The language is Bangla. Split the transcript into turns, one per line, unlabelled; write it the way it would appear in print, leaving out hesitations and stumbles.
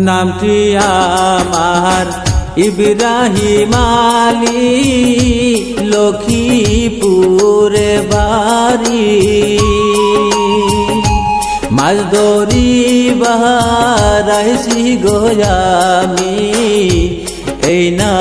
নামটি আমার ইব্রাহিম আলী, লক্ষ্মীপুরে বাড়ি। মাছ ধরিবার আইছি গো আমি, এই না